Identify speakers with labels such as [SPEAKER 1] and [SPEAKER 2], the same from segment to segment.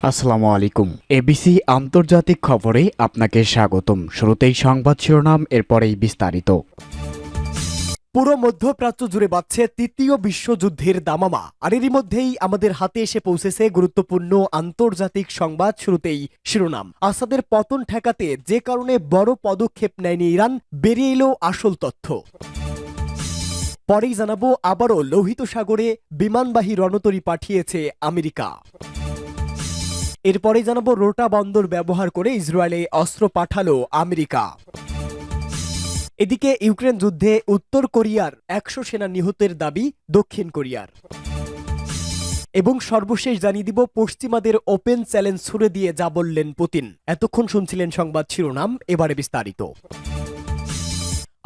[SPEAKER 1] আসসালামু আলাইকুম। এবিসি আন্তর্জাতিক খবরে আপনাকে স্বাগতম। শুরুতেই সংবাদ শিরোনাম, এরপরেই বিস্তারিত।
[SPEAKER 2] পুরো মধ্যপ্রাচ্য জুড়ে বাজছে তৃতীয় বিশ্বযুদ্ধের দামামা, আর এরই মধ্যেই আমাদের হাতে এসে পৌঁছেছে গুরুত্বপূর্ণ আন্তর্জাতিক সংবাদ। শুরুতেই শিরোনাম, আসাদের পতন ঠেকাতে যে কারণে বড় পদক্ষেপ নেয়নি ইরান, বেরিয়ে এলো আসল তথ্য। পরেই জানাবো, আবারও লোহিত সাগরে বিমানবাহী রণতরী পাঠিয়েছে আমেরিকা। এরপরেই জানাবো, রোটা বন্দর ব্যবহার করে ইসরায়েলে অস্ত্র পাঠালো আমেরিকা। এদিকে ইউক্রেন যুদ্ধে উত্তর কোরিয়ার ১০০ সেনা নিহতের দাবি দক্ষিণ কোরিয়ার। এবং সর্বশেষ জানিয়ে দিব, পশ্চিমাদের ওপেন চ্যালেঞ্জ ছুড়ে দিয়ে যা বললেন পুতিন। এতক্ষণ শুনছিলেন সংবাদ শিরোনাম, এবারে বিস্তারিত।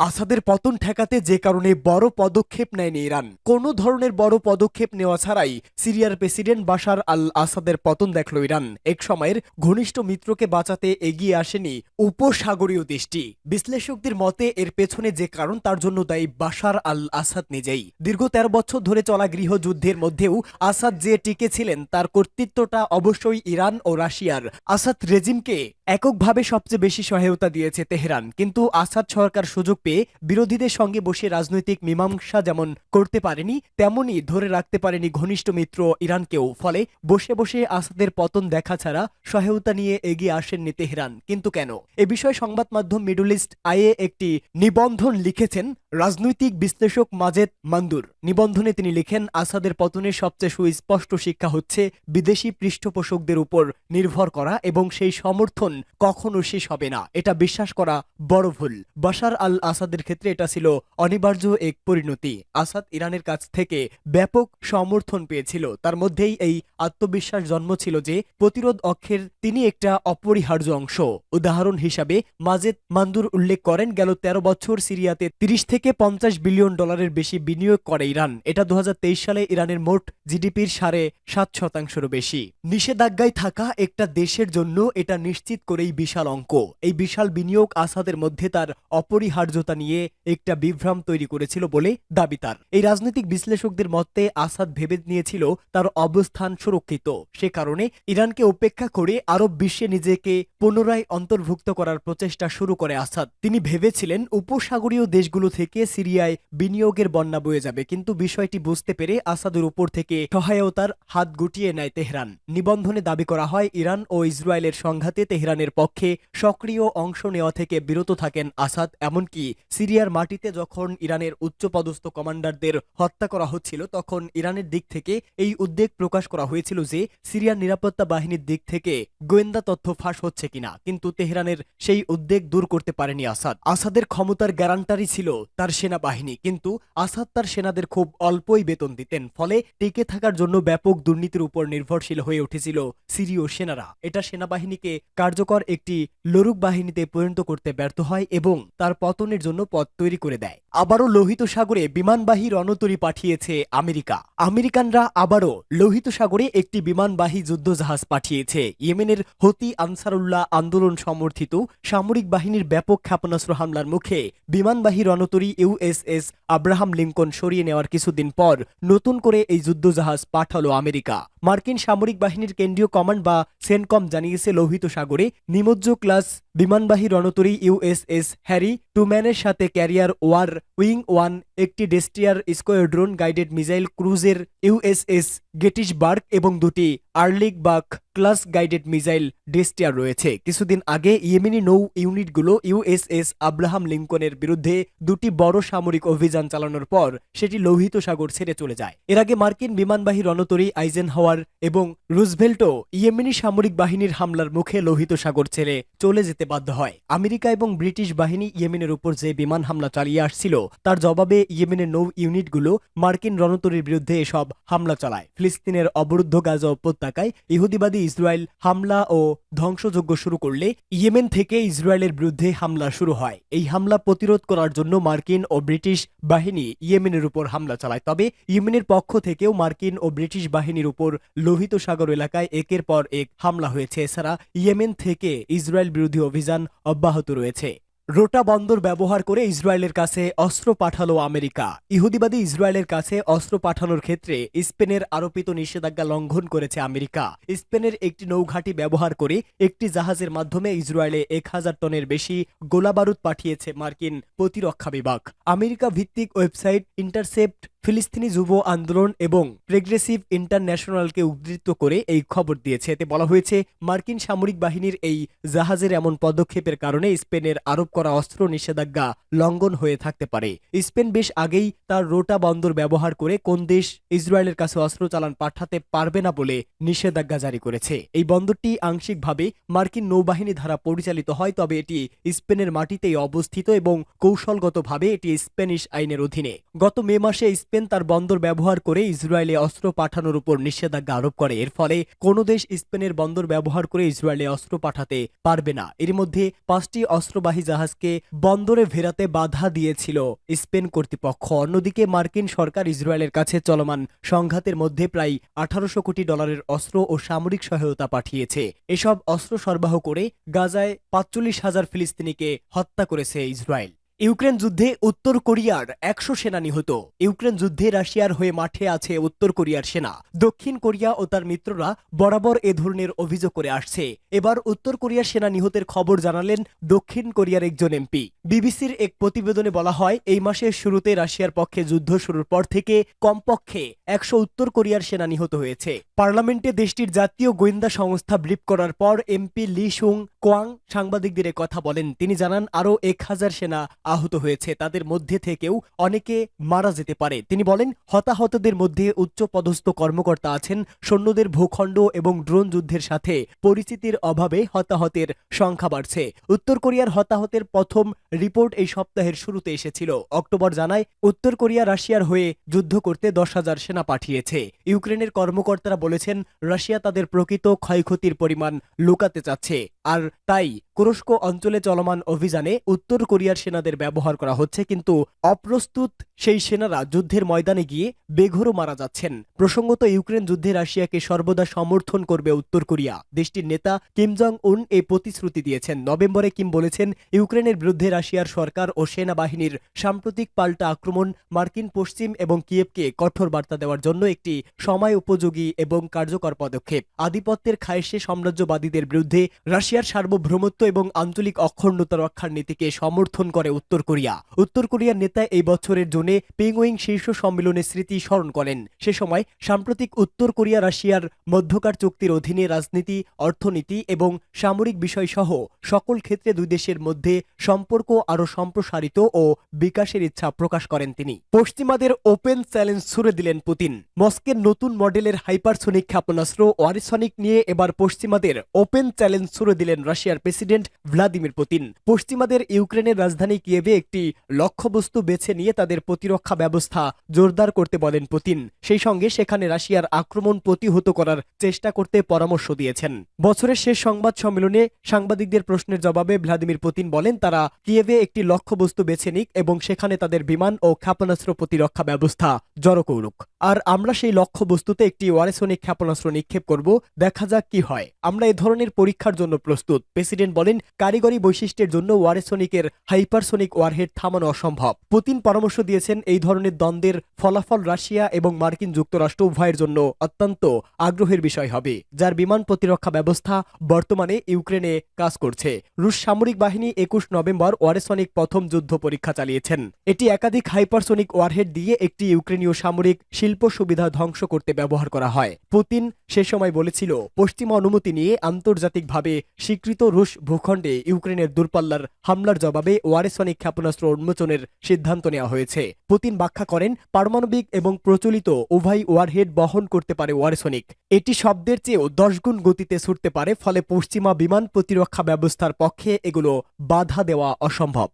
[SPEAKER 2] আসাদের পতন ঠেকাতে যে কারণে বড় পদক্ষেপ নেয়নি ইরান। কোনো ধরনের বড় পদক্ষেপ নেওয়া ছাড়াই সিরিয়ার প্রেসিডেন্ট বাশার আল আসাদের পতন দেখল ইরান। এক সময়ের ঘনিষ্ঠ মিত্রকে বাঁচাতে এগিয়ে আসেনি উপসাগরীয় দেশটি। বিশ্লেষকদের মতে এর পেছনে যে কারণ, তার জন্য দায়ী বাশার আল আসাদ নিজেই। দীর্ঘ ১৩ বছর ধরে চলা গৃহযুদ্ধের মধ্যেও আসাদ যে টিকে ছিলেন, তার কর্তৃত্বটা অবশ্যই ইরান ও রাশিয়ার। আসাদ রেজিমকে এককভাবে সবচেয়ে বেশি সহায়তা দিয়েছে তেহরান, কিন্তু আসাদ সরকার সুযোগ পেয়ে বিরোধীদের সঙ্গে বসে রাজনৈতিক মীমাংসা যেমন করতে পারেনি, তেমনি ধরে রাখতে পারেনি ঘনিষ্ঠ মিত্র ইরানকেও। ফলে বসে বসে আসাদের পতন দেখা ছাড়া সহায়তা নিয়ে এগিয়ে আসেননি তেহরান। কিন্তু কেন? এ বিষয়ে সংবাদ মাধ্যম মিডল ইস্ট আইয়ে একটি নিবন্ধন লিখেছেন রাজনৈতিক বিশ্লেষক মাজেদ মান্দুর। নিবন্ধনে তিনি লিখেন, আসাদের পতনের সবচেয়ে সুস্পষ্ট শিক্ষা হচ্ছে বিদেশি পৃষ্ঠপোষকদের উপর নির্ভর করা এবং সেই সমর্থন কখনো শেষ হবে না, এটা বিশ্বাস করা বড় ভুল। বাশার আল আসাদের ক্ষেত্রে এটা ছিল অনিবার্য এক পরিণতি। আসাদ ইরানের কাছ থেকে ব্যাপক সমর্থন পেয়েছিল, তার মধ্যেই এই আত্মবিশ্বাস জন্ম ছিল যে প্রতিরোধ অক্ষের তিনি একটা অপরিহার্য অংশ। উদাহরণ হিসাবে মাজেদ মান্দুর উল্লেখ করেন, গেল ১৩ বছর সিরিয়াতে ৩০ থেকে ৫০ বিলিয়ন ডলারের বেশি বিনিয়োগ করে ইরান। এটা ২০২৩ সালে ইরানের মোট জিডিপির ৭.৫%-এরও বেশি। নিষেধাজ্ঞায় থাকা একটা দেশের জন্য এটা নিশ্চিত করেই বিশাল অঙ্ক। এই বিশাল বিনিয়োগ আসাদের মধ্যে তার অপরিহার্যতা নিয়ে একটা বিভ্রাম তৈরি করেছিল বলে দাবি তার। এই রাজনৈতিক বিশ্লেষকদের মতে আসাদ ভেবে নিয়েছিল তার অবস্থান সুরক্ষিত। সে কারণে ইরানকে উপেক্ষা করে আরব বিশ্বে নিজেকে পুনরায় অন্তর্ভুক্ত করার প্রচেষ্টা শুরু করে আসাদ। তিনি ভেবেছিলেন উপসাগরীয় দেশগুলো থেকে সিরিয়ায় বিনিয়োগের বন্যা বয়ে যাবে, কিন্তু বিষয়টি বুঝতে পেরে আসাদের উপর থেকে সহায়তার হাত গুটিয়ে নেয় তেহরান। নিবন্ধনে দাবি করা হয়, ইরান ও ইসরায়েলের সংঘাতে তেহরানের পক্ষে সক্রিয় অংশ নেওয়া থেকে বিরত থাকেন আসাদ। এমনকি সিরিয়ার মাটিতে যখন ইরানের উচ্চপদস্থ কমান্ডারদের হত্যা করা হচ্ছিল, তখন ইরানের দিক থেকে এই উদ্বেগ প্রকাশ করা হয়েছিল যে সিরিয়ার নিরাপত্তা বাহিনীর দিক থেকে গোয়েন্দা তথ্য ফাঁস হচ্ছে কিনা। কিন্তু তেহরানের সেই উদ্বেগ দূর করতে পারেনি আসাদ। আসাদের ক্ষমতার গ্যারান্টারই ছিল তার সেনাবাহিনী, কিন্তু আসাদ তার সেনাদের খুব অল্পই বেতন দিতেন। ফলে টিকে থাকার জন্য ব্যাপক দুর্নীতির উপর নির্ভরশীল হয়ে উঠেছিল সিরীয় সেনারা। এটা সেনাবাহিনীকে কার্যকর একটি লড়ুক বাহিনীতে পরিণত করতে ব্যর্থ হয় এবং তার পতনের জন্য পথ তৈরি করে দেয়। আবারও লোহিত সাগরে বিমানবাহী রণতরী পাঠিয়েছে আমেরিকা। আমেরিকানরা আবারও লোহিত সাগরে একটি বিমানবাহী যুদ্ধজাহাজ পাঠিয়েছে। ইয়েমেনের হুতি আনসারুল্লাহ আন্দোলন সমর্থিত সামরিক বাহিনীর ব্যাপক ক্ষেপণাস্ত্র হামলার মুখে বিমানবাহী রণতরী ইউএসএস আব্রাহাম লিঙ্কন সরিয়ে নেওয়ার কিছুদিন পর নতুন করে এই যুদ্ধজাহাজ পাঠালো আমেরিকা। মার্কিন সামরিক বাহিনীর কেন্দ্রীয় কমান্ড বা সেনকম জানিয়েছে, লোহিত সাগরে নিমজ্জ ক্লাস বিমানবাহী রণতরী ইউএসএস হ্যারি টুম্যানের সাথে ক্যারিয়ার ওয়ার উইং 1, একটি ডেস্ট্রিয়ার স্কোয়াড্রন গাইডেড মিসাইল ক্রুজের ইউএসএস গেটিসবার্গ এবং দুটি আর্লিক বাক ক্লাস গাইডেড মিসাইল ডেস্ট্রিয়ার রয়েছে। কিছুদিন আগে ইয়েমেনি নৌ ইউনিটগুলো ইউএসএস আব্রাহাম লিঙ্কনের বিরুদ্ধে দুটি বড় সামরিক অভিযান চালানোর পর সেটি লোহিত সাগর ছেড়ে চলে যায়। এর আগে মার্কিন বিমানবাহী রণতরী আইজেনহাওয়ার এবং রুজভেল্টও ইয়েমেনি সামরিক বাহিনীর হামলার মুখে লোহিত সাগর ছেড়ে চলে যেতে বাধ্য হয়। আমেরিকা এবং ব্রিটিশ বাহিনী ইয়েমেনের উপর যে বিমান হামলা চালিয়ে আসছিল, তার জবাবে ইয়েমেনের নৌ ইউনিটগুলো মার্কিন রণতরীর বিরুদ্ধে এসব হামলা চালায়। ফিলিস্তিনের অবরুদ্ধ গাজা উপত্যকায় ইহুদিবাদী ইসরায়েল হামলা ও ধ্বংসযজ্ঞ শুরু করলে ইয়েমেন থেকে ইসরায়েলের বিরুদ্ধে হামলা শুরু হয়। এই হামলা প্রতিরোধ করার জন্য মার্কিন ও ব্রিটিশ বাহিনী ইয়েমেনের উপর হামলা চালায়। তবে ইয়েমেনের পক্ষ থেকেও মার্কিন ও ব্রিটিশ বাহিনীর উপর লোহিত সাগর এলাকায় একের পর এক হামলা হয়েছে। এছাড়া ইয়েমেন থেকে ইসরায়েল বিরোধী অভিযান অব্যাহত রয়েছে। রোটা বন্দর ব্যবহার করে ইসরায়েলের কাছে অস্ত্র পাঠালো আমেরিকা। ইহুদিবাদী ইসরায়েলের কাছে অস্ত্র পাঠানোর ক্ষেত্রে স্পেনের আরোপিত নিষেধাজ্ঞা লঙ্ঘন করেছে আমেরিকা। স্পেনের একটি নৌঘাঁটি ব্যবহার করে একটি জাহাজের মাধ্যমে ইসরায়েলে 1000 টনের বেশি গোলাবারুদ পাঠিয়েছে মার্কিন প্রতিরক্ষা বিভাগ। আমেরিকা ভিত্তিক ওয়েবসাইট ইন্টারসেপ্ট ফিলিস্তিনি যুব আন্দোলন এবং প্রেগ্রেসিভ ইন্টারন্যাশনালকে উদ্ধৃত করে এই খবর দিয়েছে। এতে বলা হয়েছে, মার্কিন সামরিক বাহিনীর এই জাহাজের এমন পদক্ষেপের কারণে স্পেনের আরোপ করা অস্ত্র নিষেধাজ্ঞা লঙ্ঘন হয়ে থাকতে পারে। স্পেন বেশ আগেই তার রোটা বন্দর ব্যবহার করে কোন দেশ ইসরায়েলের কাছে অস্ত্র চালান পাঠাতে পারবে না বলে নিষেধাজ্ঞা জারি করেছে। এই বন্দরটি আংশিকভাবে মার্কিন নৌবাহিনী দ্বারা পরিচালিত হয়, তবে এটি স্পেনের মাটিতেই অবস্থিত এবং কৌশলগতভাবে এটি স্প্যানিশ আইনের অধীনে। গত মে মাসে স্পেন তার বন্দর ব্যবহার করে ইসরায়েলে অস্ত্র পাঠানোর উপর নিষেধাজ্ঞা আরোপ করে। এর ফলে কোনো দেশ স্পেনের বন্দর ব্যবহার করে ইসরায়েলে অস্ত্র পাঠাতে পারবে না। এর মধ্যে 5টি অস্ত্রবাহী জাহাজকে বন্দরে ফেরাতে বাধা দিয়েছিল স্পেন কর্তৃপক্ষ। অন্যদিকে মার্কিন সরকার ইসরায়েলের কাছে চলমান সংঘাতের মধ্যে প্রায় 1800 কোটি ডলারের অস্ত্র ও সামরিক সহায়তা পাঠিয়েছে। এসব অস্ত্র সরবরাহ করে গাজায় 45,000 ফিলিস্তিনিকে হত্যা করেছে ইসরায়েল। ইউক্রেন যুদ্ধে উত্তর কোরিয়ার 100 সেনা নিহত। ইউক্রেন যুদ্ধে রাশিয়ার হয়ে মাঠে আছে উত্তর কোরিয়ার সেনা। দক্ষিণ কোরিয়া ও তার মিত্ররা বরাবর এ ধরনের অভিযোগ করে আসছে। এবার উত্তর কোরিয়ার সেনা নিহতের খবর জানালেন দক্ষিণ কোরিয়ার একজন এমপি। বিবিসির এক প্রতিবেদনে বলা হয়, এই মাসের শুরুতে রাশিয়ার পক্ষে যুদ্ধ শুরুর পর থেকে কমপক্ষে 100 উত্তর কোরিয়ার সেনা নিহত হয়েছে। পার্লামেন্টে দেশটির জাতীয় গোয়েন্দা সংস্থা ব্রিফ করার পর এমপি লি সুং কোয়াং সাংবাদিকদের কথা বলেন। তিনি জানান, আরও 1000 সেনা আহত হয়েছে, তাদের মধ্যে থেকেও অনেকে মারা যেতে পারে। তিনি বলেন, হতাহতদের মধ্যে উচ্চ পদস্থ কর্মকর্তা আছেন। সৈন্যদের ভূখণ্ড এবং ড্রোন যুদ্ধের সাথে পরিচিতির অভাবে হতাহতের সংখ্যা বাড়ছে। উত্তর কোরিয়ার হতাহতের প্রথম রিপোর্ট এই সপ্তাহের শুরুতে এসেছিল। অক্টোবর জানায়, উত্তর কোরিয়া রাশিয়ার হয়ে যুদ্ধ করতে 10,000 সেনা পাঠিয়েছে। ইউক্রেনের কর্মকর্তারা বলেছেন, রাশিয়া তাদের প্রকৃত ক্ষয়ক্ষতির পরিমাণ লুকাতে চাচ্ছে, আর তাই কুরস্ক অঞ্চলে চলমান অভিযানে উত্তর কোরিয়ার সেনাদের ব্যবহার করা হচ্ছে, কিন্তু অপ্রস্তুত সেই সেনারা যুদ্ধের ময়দানে গিয়ে বেঘোরও মারা যাচ্ছেন। প্রসঙ্গত, ইউক্রেন যুদ্ধে রাশিয়াকে সর্বদা সমর্থন করবে উত্তর কোরিয়া। দেশটির নেতা কিম জং উন এই প্রতিশ্রুতি দিয়েছেন। নভেম্বরে কিম বলেছেন, ইউক্রেনের বিরুদ্ধে রাশিয়ার সরকার ও সেনাবাহিনীর সাম্প্রতিক পাল্টা আক্রমণ মার্কিন পশ্চিম এবং কিয়েভকে কঠোর বার্তা দেওয়ার জন্য একটি সময় উপযোগী এবং কার্যকর পদক্ষেপ। আধিপত্যের খায়েশে সাম্রাজ্যবাদীদের বিরুদ্ধে রাশিয়ার সার্বভৌমত্ব এবং আঞ্চলিক অখণ্ডতা রক্ষার নীতিকে সমর্থন করে উত্তর কোরিয়া। উত্তর কোরিয়ার নেতা এই বছরের জুনে পিংওয়িং শীর্ষ সম্মেলনের স্মৃতি স্মরণ করেন। সে সময় সাম্প্রতিক উত্তর কোরিয়া রাশিয়ার মধ্যকার চুক্তির অধীনে রাজনীতি, অর্থনীতি এবং সামরিক বিষয়সহ সকল ক্ষেত্রে দুই দেশের মধ্যে সম্পর্ক আরও সম্প্রসারিত ও বিকাশের ইচ্ছা প্রকাশ করেন তিনি। পশ্চিমাদের ওপেন চ্যালেঞ্জ ছুড়ে দিলেন পুতিন। মস্কের নতুন মডেলের হাইপারসোনিক ক্ষেপণাস্ত্র ওয়ারিসনিক নিয়ে এবার পশ্চিমাদের ওপেন চ্যালেঞ্জ ছুড়ে দিলেন রাশিয়ার প্রেসিডেন্ট ভ্লাদিমির পুতিন। পশ্চিমাদের ইউক্রেনের রাজধানী কিয়েভে একটি লক্ষ্যবস্তু বেছে নিয়ে তাদের প্রতিরক্ষা ব্যবস্থা জোরদার করতে বলেন পুতিন। সেই সঙ্গে সেখানে রাশিয়ার আক্রমণ প্রতিহত করার চেষ্টা করতে পরামর্শ দিয়েছেন। বছরের শেষ সংবাদ সম্মেলনে সাংবাদিকদের প্রশ্নের জবাবে ভ্লাদিমির পুতিন বলেন, তারা কিয়েভে একটি লক্ষ্যবস্তু বেছে নিক এবং সেখানে তাদের বিমান ও ক্ষেপণাস্ত্র প্রতিরক্ষা ব্যবস্থা জড়ো করুক। আর আমরা সেই লক্ষ্যবস্তুতে একটি ওয়ারিসনিক ক্ষেপণাস্ত্র নিক্ষেপ করব, দেখা যাক কি হয়। আমরা এ ধরনের পরীক্ষার জন্য প্রস্তুত। প্রেসিডেন্ট বলেন, কারিগরি বৈশিষ্ট্যের জন্য ওয়ারিসনিকের হাইপারসোনিক ওয়ারহেড থামানো অসম্ভব। পুতিন পরামর্শ দিয়েছেন, এই ধরনের দ্বন্দ্বের ফলাফল রাশিয়া এবং মার্কিন যুক্তরাষ্ট্র উভয়ের জন্য অত্যন্ত আগ্রহের বিষয় হবে, যার বিমান প্রতিরক্ষা ব্যবস্থা বর্তমানে ইউক্রেনে কাজ করছে। রুশ সামরিক বাহিনী 21 নভেম্বর ওয়ারিসনিক প্রথম যুদ্ধ পরীক্ষা চালিয়েছেন। এটি একাধিক হাইপারসোনিক ওয়ারহেড দিয়ে একটি ইউক্রেনীয় সামরিক শিল্প সুবিধা ধ্বংস করতে ব্যবহার করা হয়। পুতিন সে সময় বলেছিল, পশ্চিমা অনুমতি নিয়ে আন্তর্জাতিকভাবে স্বীকৃত রুশ ভূখণ্ডে ইউক্রেনের দূরপাল্লার হামলার জবাবে ওয়ারিসনিক ক্ষেপণাস্ত্র উন্মোচনের সিদ্ধান্ত নেওয়া হয়েছে। পুতিন ব্যাখ্যা করেন, পারমাণবিক এবং প্রচলিত উভয় ওয়ারহেড বহন করতে পারে ওয়ারিসনিক। এটি শব্দের চেয়েও 10 গুণ গতিতে ছুটতে পারে, ফলে পশ্চিমা বিমান প্রতিরক্ষা ব্যবস্থার পক্ষে এগুলো বাধা দেওয়া অসম্ভব।